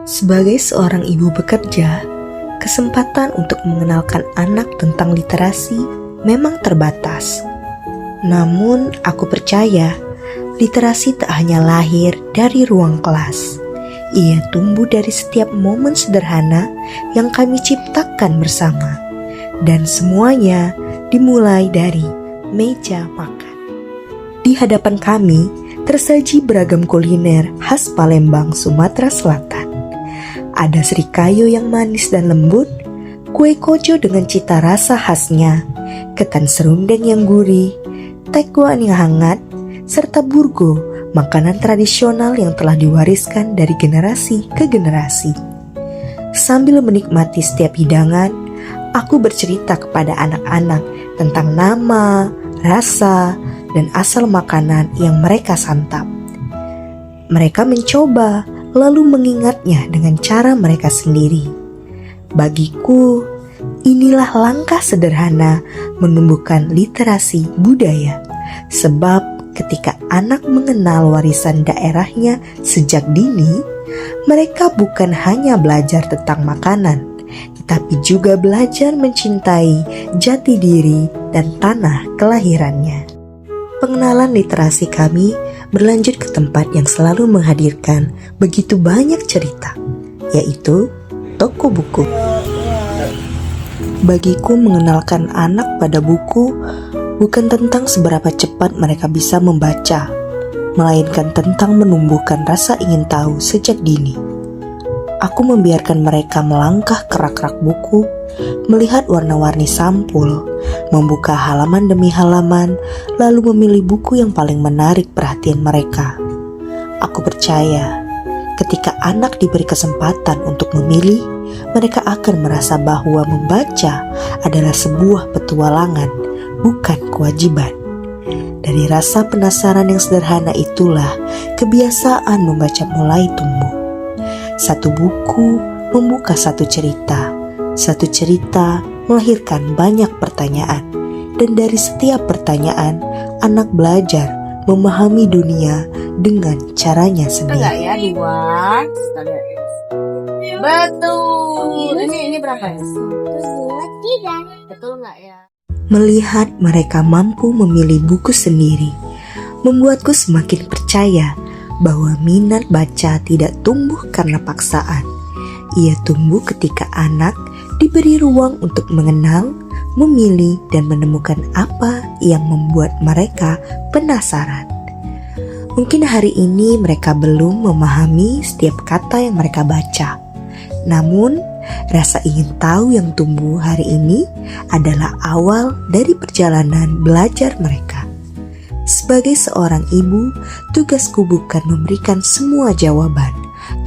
Sebagai seorang ibu bekerja, kesempatan untuk mengenalkan anak tentang literasi memang terbatas. Namun, aku percaya literasi tak hanya lahir dari ruang kelas. Ia tumbuh dari setiap momen sederhana yang kami ciptakan bersama. Dan semuanya dimulai dari meja makan. Di hadapan kami tersaji beragam kuliner khas Palembang, Sumatera Selatan. Ada serikayo yang manis dan lembut, kue koco dengan cita rasa khasnya, ketan serundeng yang gurih, tekwan yang hangat, serta burgo, makanan tradisional yang telah diwariskan dari generasi ke generasi. Sambil menikmati setiap hidangan, aku bercerita kepada anak-anak tentang nama, rasa, dan asal makanan yang mereka santap. Mereka mencoba, lalu mengingatnya dengan cara mereka sendiri. Bagiku, inilah langkah sederhana menumbuhkan literasi budaya. Sebab ketika anak mengenal warisan daerahnya sejak dini, mereka bukan hanya belajar tentang makanan, tetapi juga belajar mencintai jati diri dan tanah kelahirannya. Pengenalan literasi kami berlanjut ke tempat yang selalu menghadirkan begitu banyak cerita, yaitu toko buku. Bagiku, mengenalkan anak pada buku bukan tentang seberapa cepat mereka bisa membaca, melainkan tentang menumbuhkan rasa ingin tahu sejak dini. Aku membiarkan mereka melangkah ke rak-rak buku, melihat warna-warni sampul, membuka halaman demi halaman, lalu memilih buku yang paling menarik perhatian mereka. Aku percaya, ketika anak diberi kesempatan untuk memilih, mereka akan merasa bahwa membaca adalah sebuah petualangan, bukan kewajiban. Dari rasa penasaran yang sederhana itulah kebiasaan membaca mulai tumbuh. Satu buku membuka satu cerita melahirkan banyak pertanyaan, dan dari setiap pertanyaan, anak belajar memahami dunia dengan caranya sendiri. Enggak ya, dua. Betul. Ini berapa ya? 3. Betul nggak ya? Melihat mereka mampu memilih buku sendiri, membuatku semakin percaya bahwa minat baca tidak tumbuh karena paksaan. Ia tumbuh ketika anak diberi ruang untuk mengenal, memilih, dan menemukan apa yang membuat mereka penasaran. Mungkin hari ini mereka belum memahami setiap kata yang mereka baca. Namun, rasa ingin tahu yang tumbuh hari ini adalah awal dari perjalanan belajar mereka. Sebagai seorang ibu, tugasku bukan memberikan semua jawaban.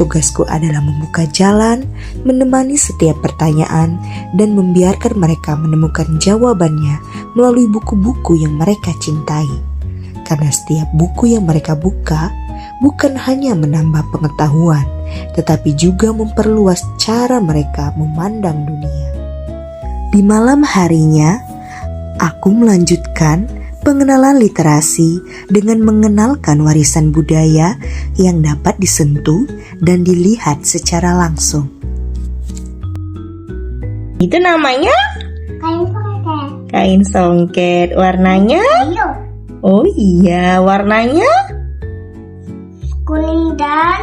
Tugasku adalah membuka jalan, menemani setiap pertanyaan, dan membiarkan mereka menemukan jawabannya melalui buku-buku yang mereka cintai. Karena setiap buku yang mereka buka bukan hanya menambah pengetahuan, tetapi juga memperluas cara mereka memandang dunia. Di malam harinya, aku melanjutkan pengenalan literasi dengan mengenalkan warisan budaya yang dapat disentuh dan dilihat secara langsung. Itu namanya? Kain songket. Kain songket. Warnanya? Biru, Oh iya, warnanya? kuning dan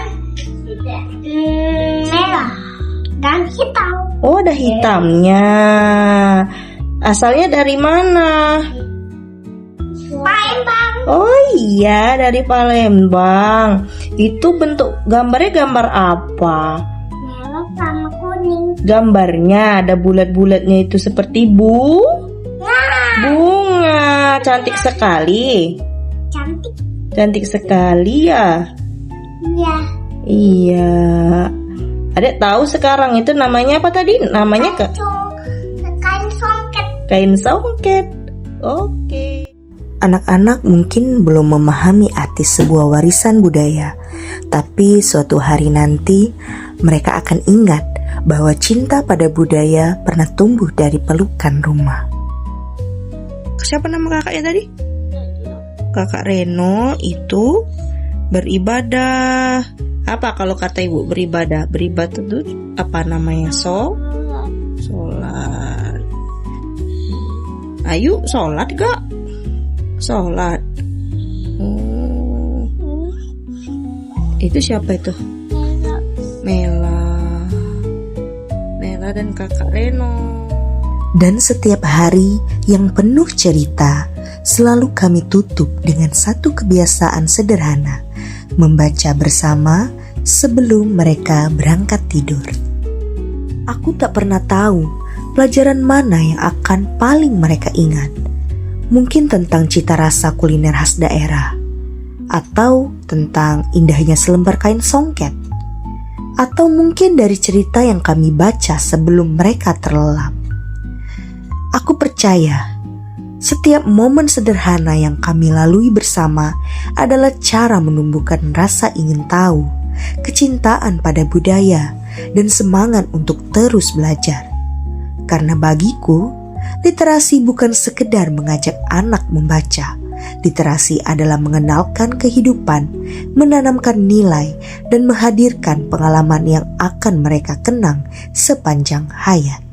merah dan hitam. Oh, ada hitamnya. Asalnya dari mana? Palembang. Oh iya, dari Palembang. Itu bentuk gambarnya gambar apa? Merah sama kuning. Gambarnya ada bulat-bulatnya itu seperti bunga. Cantik sekali. Cantik. Cantik sekali ya. Ya, Iya. Adek tahu sekarang itu namanya apa tadi? Namanya kain songket. kain songket. Oke. Anak-anak mungkin belum memahami arti sebuah warisan budaya, tapi suatu hari nanti mereka akan ingat bahwa cinta pada budaya pernah tumbuh dari pelukan rumah. Siapa nama kakaknya tadi? Kakak Reno itu beribadah Apa kalau kata ibu beribadah? Beribadah itu apa namanya? Sholat. Ayu sholat gak? Sholat. Oh. Itu siapa itu? Mela dan kakak Reno. Dan setiap hari yang penuh cerita selalu kami tutup dengan satu kebiasaan sederhana, membaca bersama sebelum mereka berangkat tidur. Aku tak pernah tahu pelajaran mana yang akan paling mereka ingat. Mungkin tentang cita rasa kuliner khas daerah, atau tentang indahnya selembar kain songket, atau mungkin dari cerita yang kami baca sebelum mereka terlelap. Aku percaya setiap momen sederhana yang kami lalui bersama adalah cara menumbuhkan rasa ingin tahu, kecintaan pada budaya, dan semangat untuk terus belajar. Karena bagiku, literasi bukan sekedar mengajak anak membaca. Literasi adalah mengenalkan kehidupan, menanamkan nilai, dan menghadirkan pengalaman yang akan mereka kenang sepanjang hayat.